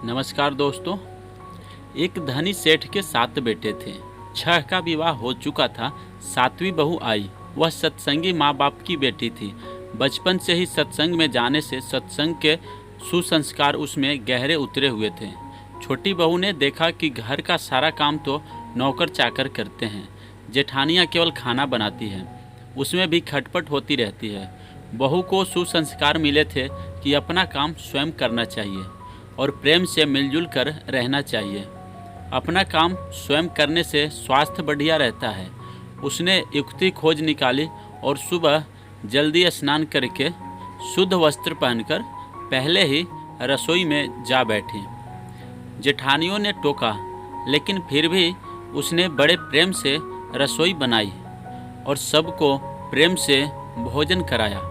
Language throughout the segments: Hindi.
नमस्कार दोस्तों। एक धनी सेठ के 7 बेटे थे। 6 का विवाह हो चुका था। 7वीं बहू आई। वह सत्संगी माँ बाप की बेटी थी। बचपन से ही सत्संग में जाने से सत्संग के सुसंस्कार उसमें गहरे उतरे हुए थे। छोटी बहू ने देखा कि घर का सारा काम तो नौकर चाकर करते हैं, जेठानियाँ केवल खाना बनाती हैं, उसमें भी खटपट होती रहती है। बहू को सुसंस्कार मिले थे कि अपना काम स्वयं करना चाहिए और प्रेम से मिलजुल कर रहना चाहिए। अपना काम स्वयं करने से स्वास्थ्य बढ़िया रहता है। उसने युक्ति खोज निकाली और सुबह जल्दी स्नान करके शुद्ध वस्त्र पहनकर पहले ही रसोई में जा बैठी। जेठानियों ने टोका, लेकिन फिर भी उसने बड़े प्रेम से रसोई बनाई और सबको प्रेम से भोजन कराया।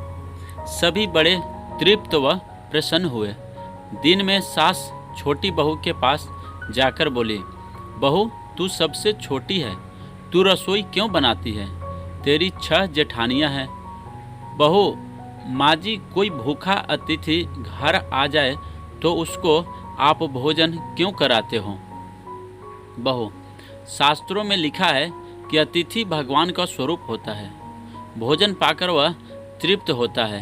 सभी बड़े तृप्त व प्रसन्न हुए। दिन में सास छोटी बहू के पास जाकर बोली, बहू तू सबसे छोटी है, तू रसोई क्यों बनाती है? तेरी 6 जेठानियाँ हैं। बहू, माँ जी कोई भूखा अतिथि घर आ जाए तो उसको आप भोजन क्यों कराते हो? बहू, शास्त्रों में लिखा है कि अतिथि भगवान का स्वरूप होता है। भोजन पाकर वह तृप्त होता है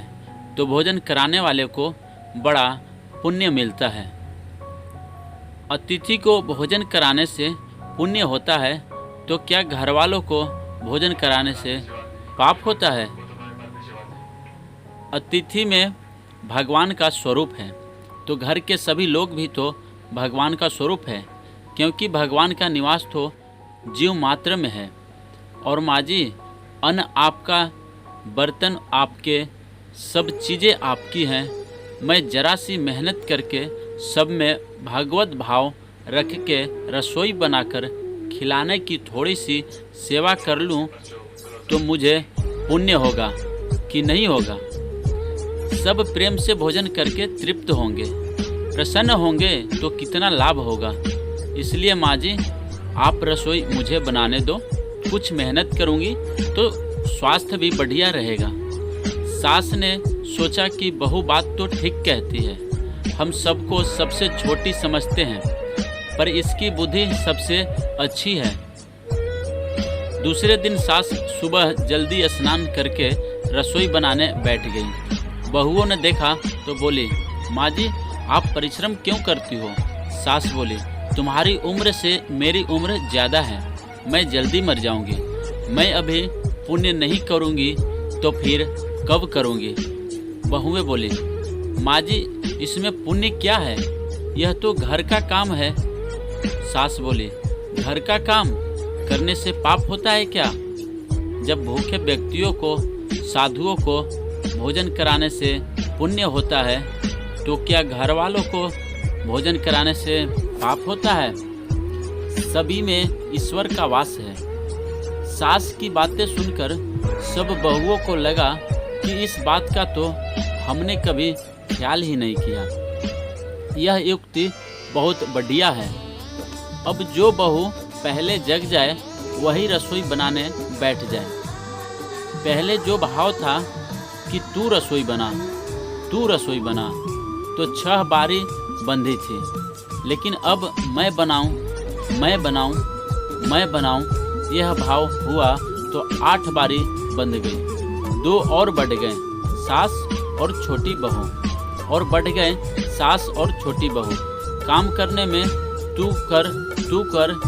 तो भोजन कराने वाले को बड़ा पुण्य मिलता है। अतिथि को भोजन कराने से पुण्य होता है तो क्या घर वालों को भोजन कराने से पाप होता है? अतिथि में भगवान का स्वरूप है तो घर के सभी लोग भी तो भगवान का स्वरूप है, क्योंकि भगवान का निवास तो जीव मात्र में है। और माँ जी, अन्न आपका, बर्तन आपके, सब चीज़ें आपकी हैं। मैं जरा सी मेहनत करके सब में भगवत भाव रख के रसोई बनाकर खिलाने की थोड़ी सी सेवा कर लूं तो मुझे पुण्य होगा कि नहीं होगा? सब प्रेम से भोजन करके तृप्त होंगे, प्रसन्न होंगे तो कितना लाभ होगा। इसलिए माँ जी, आप रसोई मुझे बनाने दो, कुछ मेहनत करूँगी तो स्वास्थ्य भी बढ़िया रहेगा। सास ने सोचा कि बहू बात तो ठीक कहती है, हम सबको सबसे छोटी समझते हैं, पर इसकी बुद्धि सबसे अच्छी है। दूसरे दिन सास सुबह जल्दी स्नान करके रसोई बनाने बैठ गई। बहुओं ने देखा तो बोली, माँ जी आप परिश्रम क्यों करती हो? सास बोली, तुम्हारी उम्र से मेरी उम्र ज़्यादा है, मैं जल्दी मर जाऊंगी। मैं अभी पुण्य नहीं करूंगी तो फिर कब करूंगी? बहुएं बोली, माँ जी इसमें पुण्य क्या है, यह तो घर का काम है। सास बोली, घर का काम करने से पाप होता है क्या? जब भूखे व्यक्तियों को, साधुओं को भोजन कराने से पुण्य होता है तो क्या घर वालों को भोजन कराने से पाप होता है? सभी में ईश्वर का वास है। सास की बातें सुनकर सब बहुओं को लगा कि इस बात का तो हमने कभी ख्याल ही नहीं किया। यह युक्ति बहुत बढ़िया है। अब जो बहू पहले जग जाए वही रसोई बनाने बैठ जाए। पहले जो भाव था कि तू रसोई बना, तू रसोई बना, तो 6 बारी बंधी थी, लेकिन अब मैं बनाऊं, मैं बनाऊं, मैं बनाऊं, यह भाव हुआ तो 8 बारी बंध गई। 2 और बढ़ गए, सास और छोटी बहू, और बढ़ गए सास और छोटी बहू। काम करने में तू कर,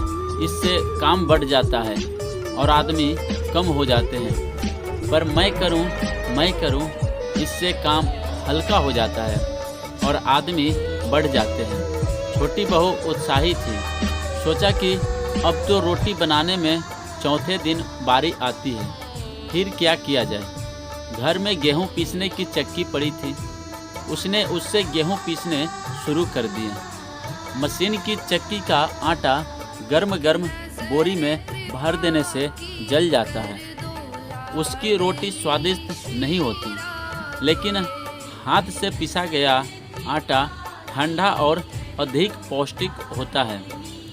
इससे काम बढ़ जाता है और आदमी कम हो जाते हैं। पर मैं करूं, इससे काम हल्का हो जाता है और आदमी बढ़ जाते हैं। छोटी बहू उत्साही थी। सोचा कि अब तो रोटी बनाने में चौथे दिन बारी आती है, फिर क्या किया जाए। घर में गेहूं पीसने की चक्की पड़ी थी, उसने उससे गेहूं पीसने शुरू कर दिए। मशीन की चक्की का आटा गर्म गर्म बोरी में भर देने से जल जाता है। उसकी रोटी स्वादिष्ट नहीं होती, लेकिन हाथ से पिसा गया आटा ठंडा और अधिक पौष्टिक होता है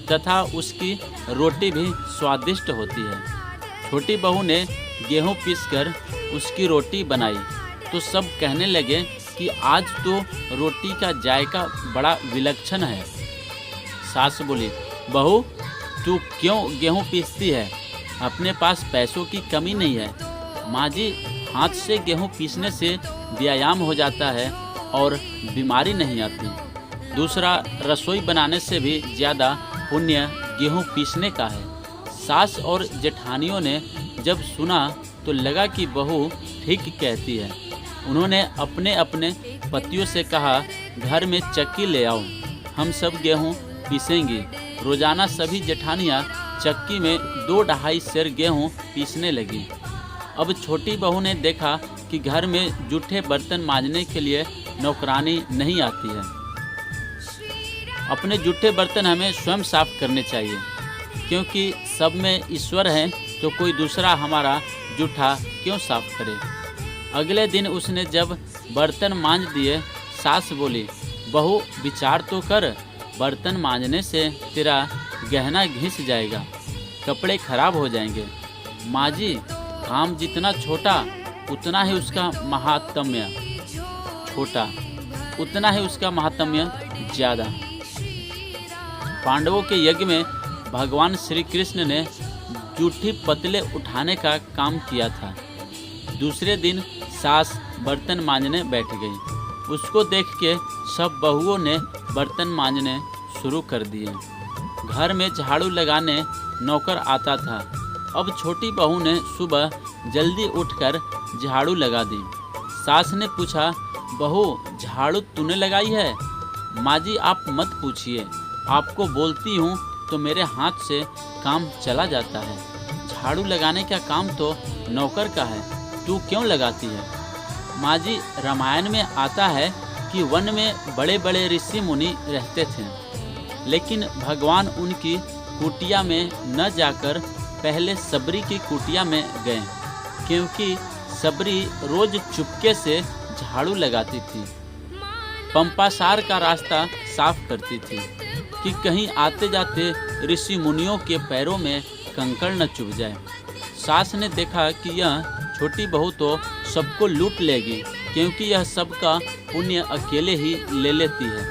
तथा उसकी रोटी भी स्वादिष्ट होती है। छोटी बहू ने गेहूं पीसकर उसकी रोटी बनाई तो सब कहने लगे कि आज तो रोटी का जायका बड़ा विलक्षण है। सास बोली, बहू तू क्यों गेहूँ पीसती है? अपने पास पैसों की कमी नहीं है। माँ जी, हाथ से गेहूँ पीसने से व्यायाम हो जाता है और बीमारी नहीं आती। दूसरा, रसोई बनाने से भी ज़्यादा पुण्य गेहूँ पीसने का है। सास और जेठानियों ने जब सुना तो लगा कि बहू ठीक कहती है। उन्होंने अपने अपने पतियों से कहा, घर में चक्की ले आओ, हम सब गेहूँ पीसेंगी। रोजाना सभी जेठानियाँ चक्की में 2-2.5 सेर गेहूँ पीसने लगी। अब छोटी बहू ने देखा कि घर में जूठे बर्तन मांजने के लिए नौकरानी नहीं आती है। अपने जूठे बर्तन हमें स्वयं साफ करने चाहिए, क्योंकि सब में ईश्वर है, तो कोई दूसरा हमारा जूठा क्यों साफ करे। अगले दिन उसने जब बर्तन मांज दिए, सास बोली, बहू विचार तो कर, बर्तन मांजने से तेरा गहना घिस जाएगा, कपड़े खराब हो जाएंगे। माँ जी, काम जितना छोटा उतना ही उसका महात्म्य, छोटा उतना ही उसका महात्म्य ज़्यादा। पांडवों के यज्ञ में भगवान श्री कृष्ण ने जूठी पतले उठाने का काम किया था। दूसरे दिन सास बर्तन मांजने बैठ गई। उसको देख के सब बहुओं ने बर्तन मांजने शुरू कर दिए। घर में झाड़ू लगाने नौकर आता था। अब छोटी बहू ने सुबह जल्दी उठकर झाड़ू लगा दी। सास ने पूछा, बहू झाड़ू तूने लगाई है? माँ जी, आप मत पूछिए, आपको बोलती हूँ तो मेरे हाथ से काम चला जाता है। झाड़ू लगाने का काम तो नौकर का है, तू क्यों लगाती है? माँ जी, रामायण में आता है कि वन में बड़े बड़े ऋषि मुनि रहते थे, लेकिन भगवान उनकी कुटिया में न जाकर पहले सबरी की कुटिया में गए, क्योंकि सबरी रोज चुपके से झाड़ू लगाती थी, पंपासार का रास्ता साफ करती थी कि कहीं आते जाते ऋषि मुनियों के पैरों में कंकड़ न चुभ जाए। सास ने देखा कि यह छोटी बहू तो सबको लूट लेगी, क्योंकि यह सबका पुण्य अकेले ही ले लेती है।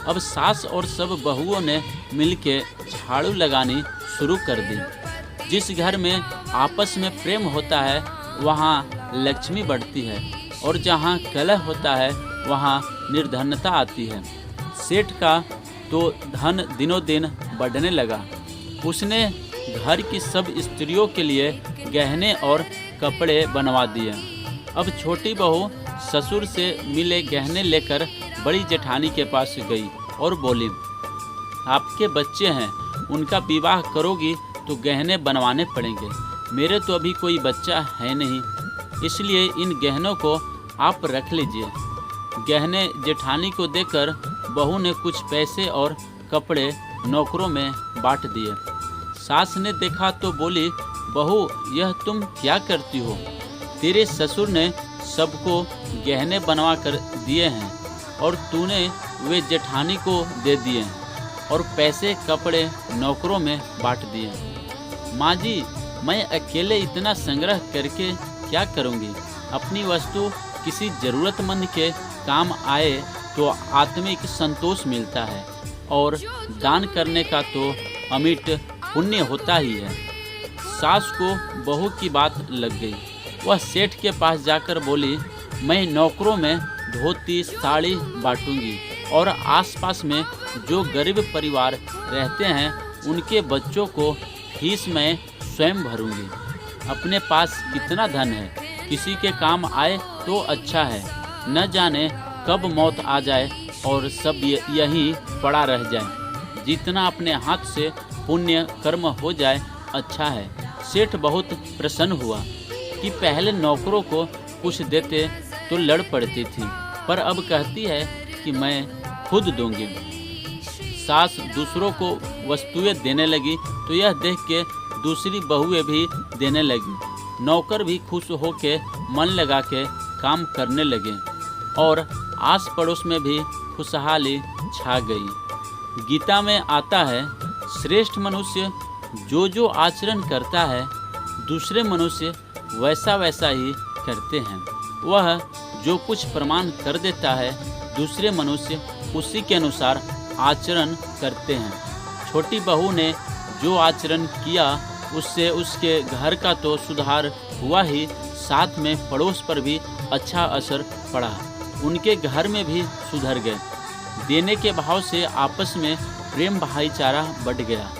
अब सास और सब बहुओं ने मिलके झाड़ू लगानी शुरू कर दी। जिस घर में आपस में प्रेम होता है वहाँ लक्ष्मी बढ़ती है, और जहाँ कलह होता है वहाँ निर्धनता आती है। सेठ का तो धन दिनों दिन बढ़ने लगा। उसने घर की सब स्त्रियों के लिए गहने और कपड़े बनवा दिए। अब छोटी बहू ससुर से मिले गहने लेकर बड़ी जेठानी के पास गई और बोली, आपके बच्चे हैं, उनका विवाह करोगी तो गहने बनवाने पड़ेंगे। मेरे तो अभी कोई बच्चा है नहीं, इसलिए इन गहनों को आप रख लीजिए। गहने जेठानी को देकर बहू ने कुछ पैसे और कपड़े नौकरों में बांट दिए। सास ने देखा तो बोली, बहू यह तुम क्या करती हो? तेरे ससुर ने सबको गहने बनवा कर दिए हैं और तूने वे जेठानी को दे दिए और पैसे कपड़े नौकरों में बांट दिए। माँ जी, मैं अकेले इतना संग्रह करके क्या करूँगी? अपनी वस्तु किसी ज़रूरतमंद के काम आए तो आत्मिक संतोष मिलता है, और दान करने का तो अमिट पुण्य होता ही है। सास को बहू की बात लग गई। वह सेठ के पास जाकर बोली, मैं नौकरों में धोती साड़ी बांटूंगी और आसपास में जो गरीब परिवार रहते हैं उनके बच्चों को फीस मैं स्वयं भरूंगी। अपने पास कितना धन है, किसी के काम आए तो अच्छा है, न जाने कब मौत आ जाए और सब यहीं पड़ा रह जाए। जितना अपने हाथ से पुण्य कर्म हो जाए अच्छा है। सेठ बहुत प्रसन्न हुआ कि पहले नौकरों को कुछ देते तो लड़ पड़ती थी, पर अब कहती है कि मैं खुद दूंगी। सास दूसरों को वस्तुएं देने लगी तो यह देख के दूसरी बहुएं भी देने लगी। नौकर भी खुश होके मन लगा के काम करने लगे और आस पड़ोस में भी खुशहाली छा गई। गीता में आता है, श्रेष्ठ मनुष्य जो आचरण करता है दूसरे मनुष्य वैसा वैसा ही करते हैं। वह जो कुछ प्रमाण कर देता है, दूसरे मनुष्य उसी के अनुसार आचरण करते हैं। छोटी बहू ने जो आचरण किया उससे उसके घर का तो सुधार हुआ ही, साथ में पड़ोस पर भी अच्छा असर पड़ा। उनके घर में भी सुधर गए। देने के भाव से आपस में प्रेम भाईचारा बढ़ गया।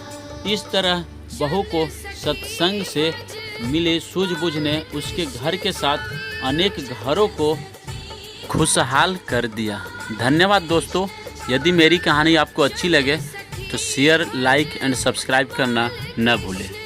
इस तरह बहू को सत्संग से मिले सूझबूझ ने उसके घर के साथ अनेक घरों को खुशहाल कर दिया। धन्यवाद दोस्तों। यदि मेरी कहानी आपको अच्छी लगे तो शेयर, लाइक एंड सब्सक्राइब करना न भूलें।